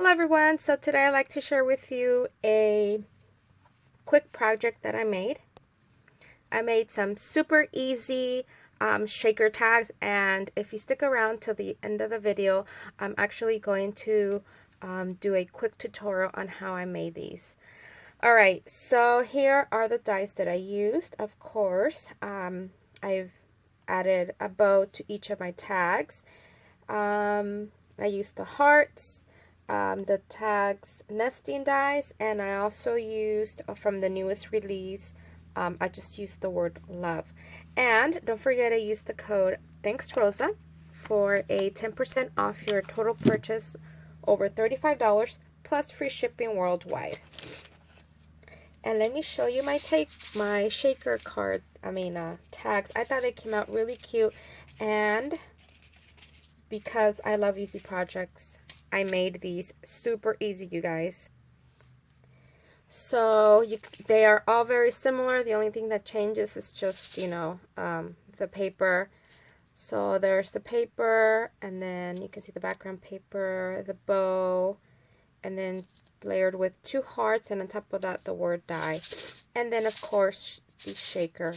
Hello everyone, so today I'd like to share with you a quick project that I made. I made some super easy shaker tags, and if you stick around till the end of the video, I'm actually going to do a quick tutorial on how I made these. Alright, so here are the dies that I used. Of course, I've added a bow to each of my tags. I used the hearts, the tags nesting dies, and I also used from the newest release, I just used the word love. And don't forget to use the code Thanks Rosa for a 10% off your total purchase over $35 plus free shipping worldwide. And let me show you my shaker card, tags. I thought they came out really cute, and because I love easy projects, I made these super easy, you guys. So they are all very similar. The only thing that changes is just, the paper. So there's the paper, and then you can see the background paper, the bow, and then layered with 2 hearts, and on top of that the word die. And then of course the shaker.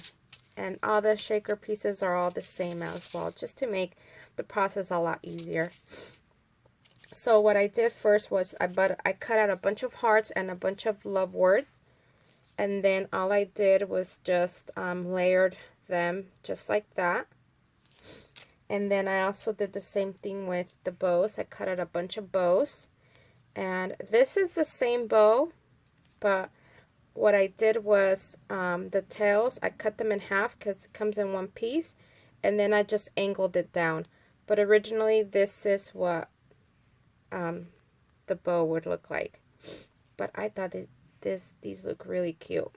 And all the shaker pieces are all the same as well, just to make the process a lot easier. So what I did first was I cut out a bunch of hearts and a bunch of love words, and then all I did was just layered them just like that. And then I also did the same thing with the bows. I cut out a bunch of bows, and this is the same bow, but what I did was the tails, I cut them in half because it comes in one piece, and then I just angled it down. But originally this is what the bow would look like. But I thought these look really cute.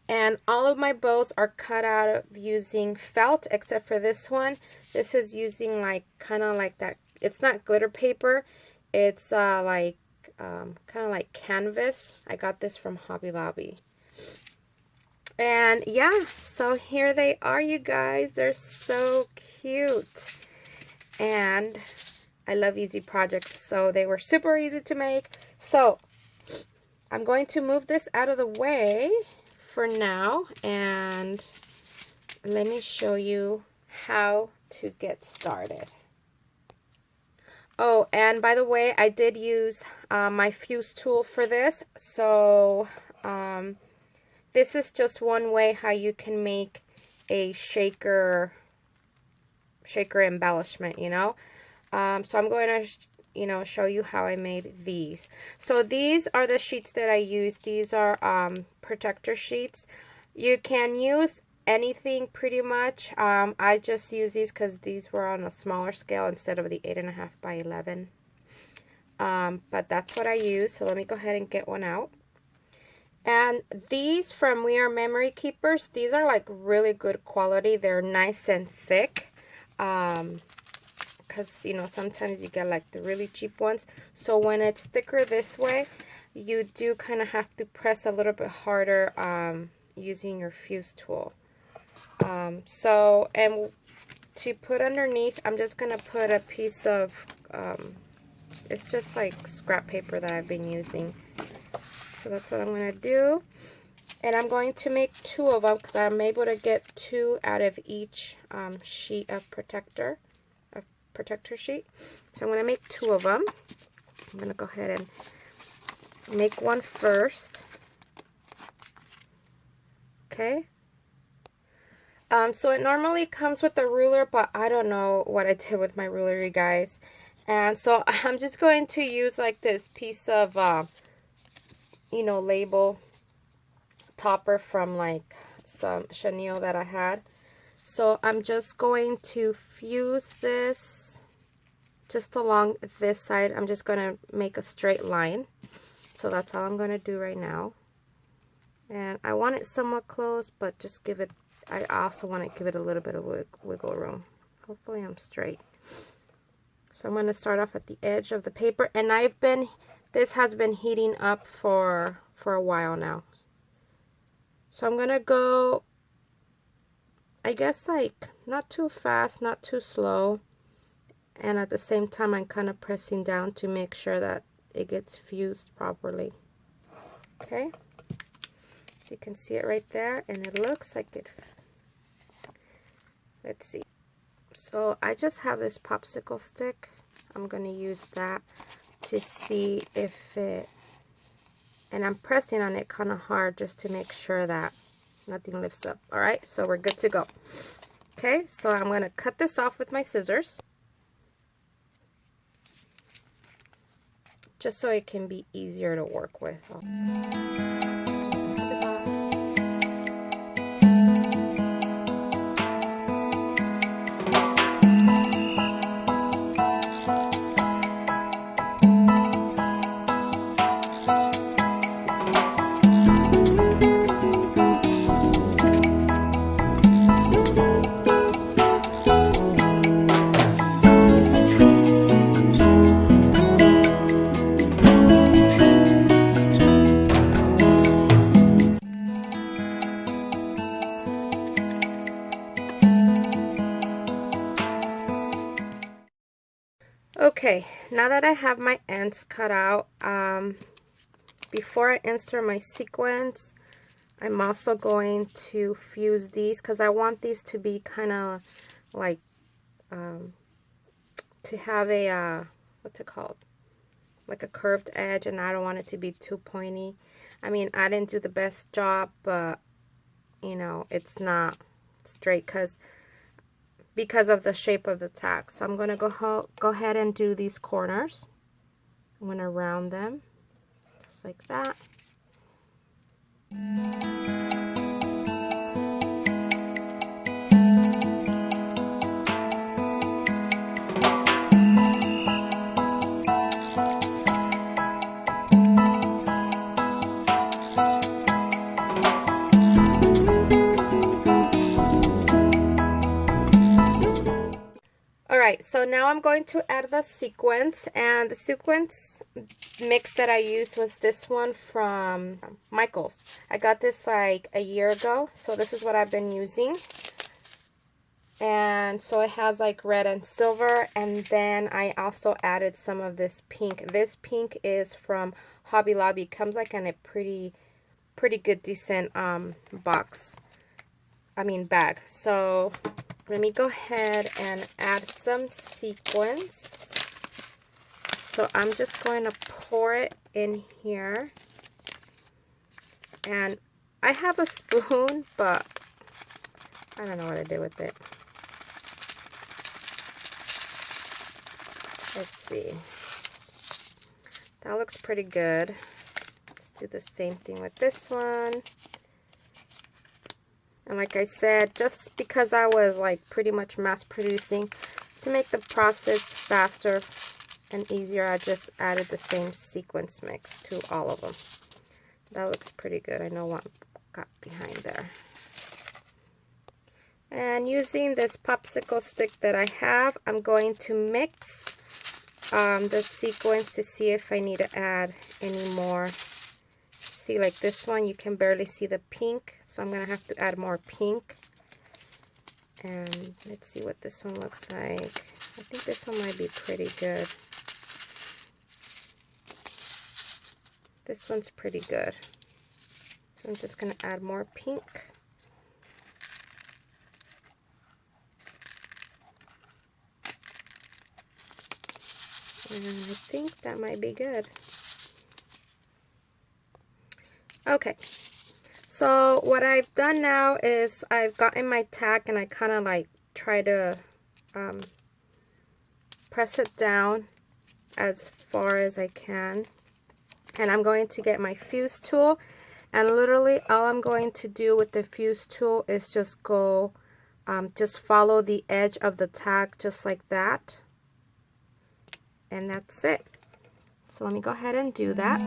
And all of my bows are cut out of using felt, except for this one. This is using kind of like that. It's not glitter paper. It's kind of like canvas. I got this from Hobby Lobby. And yeah, so here they are, you guys. They're so cute. And I love easy projects, so they were super easy to make. So I'm going to move this out of the way for now, and let me show you how to get started. Oh, and by the way, I did use my fuse tool for this. So this is just one way how you can make a shaker embellishment, So I'm going to, show you how I made these. So these are the sheets that I use. These are protector sheets. You can use anything pretty much. I just use these because these were on a smaller scale instead of the 8.5 by 11. But that's what I use. So let me go ahead and get one out. And these from We Are Memory Keepers, these are like really good quality. They're nice and thick. Because, sometimes you get like the really cheap ones. So when it's thicker this way, you do kind of have to press a little bit harder using your fuse tool. And to put underneath, I'm just going to put a piece of, it's just like scrap paper that I've been using. So that's what I'm going to do. And I'm going to make 2 of them because I'm able to get 2 out of each sheet of protector sheet. So I'm going to make 2 of them. I'm going to go ahead and make one first. Okay. So it normally comes with a ruler, but I don't know what I did with my ruler, you guys. And so I'm just going to use like this piece of, label topper from like some chenille that I had. So I'm just going to fuse this just along this side. I'm just going to make a straight line. So that's all I'm going to do right now. And I want it somewhat close, but just I also want to give it a little bit of wiggle room. Hopefully I'm straight. So I'm going to start off at the edge of the paper, and this has been heating up for a while now. So I'm going to go, I guess, like not too fast, not too slow. and at the same time I'm kind of pressing down to make sure that it gets fused properly. Okay, so you can see it right there, and it looks like it. Let's see. So I just have this popsicle stick. I'm going to use that to see if it, and I'm pressing on it kind of hard just to make sure that nothing lifts up. Alright, so we're good to go. Okay, so I'm going to cut this off with my scissors, just so it can be easier to work with. Okay, now that I have my ends cut out, before I insert my sequins, I'm also going to fuse these because I want these to be kind of like, to have a, what's it called? Like a curved edge, and I don't want it to be too pointy. I mean, I didn't do the best job, but, you know, it's not straight because of the shape of the tag. So I'm going to go ahead and do these corners. I'm going to round them just like that. Alright, so now I'm going to add the sequins, and the sequins mix that I used was this one from Michaels. I got this like a year ago, so this is what I've been using. And so it has like red and silver, and then I also added some of this pink. This pink is from Hobby Lobby. It comes like in a pretty good, decent bag. So let me go ahead and add some sequins. So I'm just going to pour it in here. And I have a spoon, but I don't know what I did with it. Let's see. That looks pretty good. Let's do the same thing with this one. And like I said, just because I was like pretty much mass producing, to make the process faster and easier, I just added the same sequence mix to all of them. That looks pretty good. I know what got behind there. And using this popsicle stick that I have, I'm going to mix the sequins to see if I need to add any more. See, like this one, you can barely see the pink, so I'm going to have to add more pink. And let's see what this one looks like. I think this one might be pretty good. This one's pretty good. So I'm just going to add more pink. And I think that might be good. Okay, so what I've done now is I've gotten my tack, and I kind of like try to press it down as far as I can. And I'm going to get my fuse tool, and literally all I'm going to do with the fuse tool is just go, just follow the edge of the tack just like that. And that's it. So let me go ahead and do that.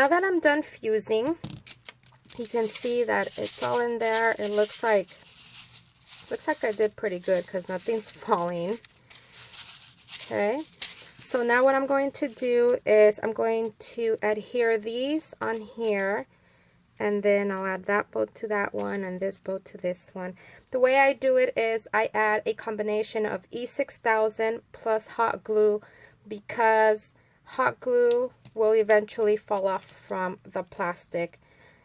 now that I'm done fusing, you can see that it's all in there. It looks like I did pretty good because nothing's falling. Okay, so now what I'm going to do is I'm going to adhere these on here, and then I'll add that bow to that one and this bow to this one. The way I do it is I add a combination of E6000 plus hot glue, because hot glue will eventually fall off from the plastic.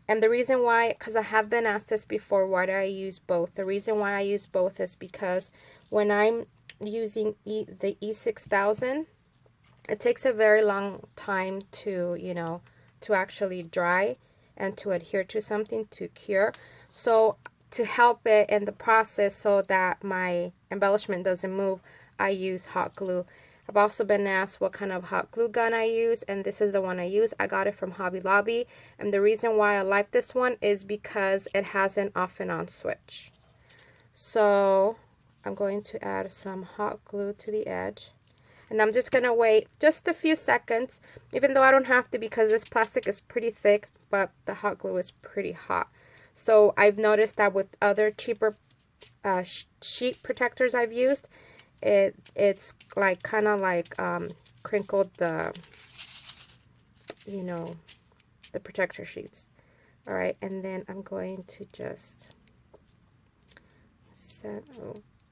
And the reason why, because I have been asked this before, why do I use both? The reason why I use both is because when I'm using the E6000, it takes a very long time to, you know, to actually dry and to adhere to something, to cure. So to help it in the process so that my embellishment doesn't move, I use hot glue. I've also been asked what kind of hot glue gun I use, and this is the one I use. I got it from Hobby Lobby, and the reason why I like this one is because it has an off and on switch. So I'm going to add some hot glue to the edge, and I'm just gonna wait just a few seconds, even though I don't have to because this plastic is pretty thick, but the hot glue is pretty hot. So I've noticed that with other cheaper sheet protectors I've used, it's like kind of like crinkled the, you know, the protector sheets. All right, and then I'm going to just set,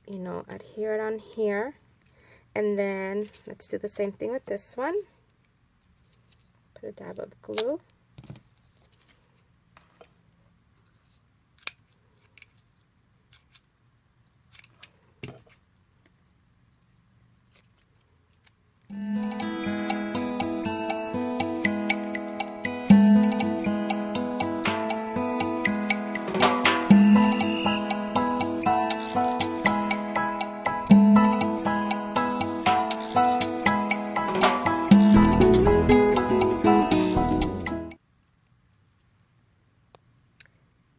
you know, adhere it on here, and then let's do the same thing with this one. Put a dab of glue.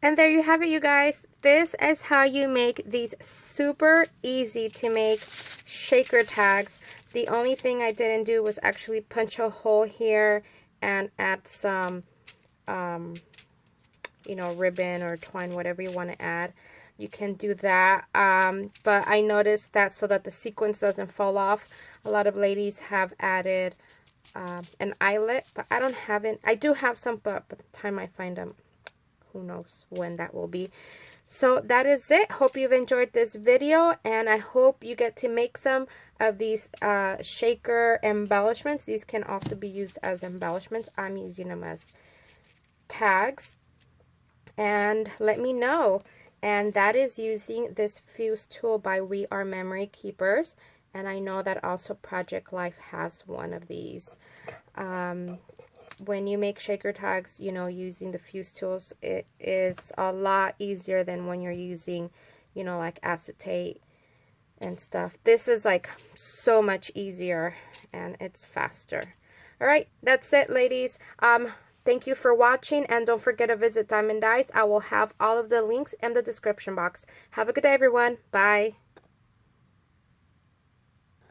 And there you have it, you guys. This is how you make these super easy to make shaker tags. The only thing I didn't do was actually punch a hole here and add some, you know, ribbon or twine, whatever you want to add. You can do that. But I noticed that so that the sequins doesn't fall off, a lot of ladies have added an eyelet, but I don't have it. I do have some, but by the time I find them, who knows when that will be. So that is it. Hope you've enjoyed this video, and I hope you get to make some of these shaker embellishments. These can also be used as embellishments. I'm using them as tags, and let me know. And that is using this fuse tool by We Are Memory Keepers, and I know that also Project Life has one of these. When you make shaker tags, you know, using the fuse tools, it is a lot easier than when you're using, you know, like acetate and stuff. This is like so much easier and it's faster. All right, that's it, ladies. Thank you for watching, and don't forget to visit Diemond Dyes. I will have all of the links in the description box. Have a good day, everyone. Bye.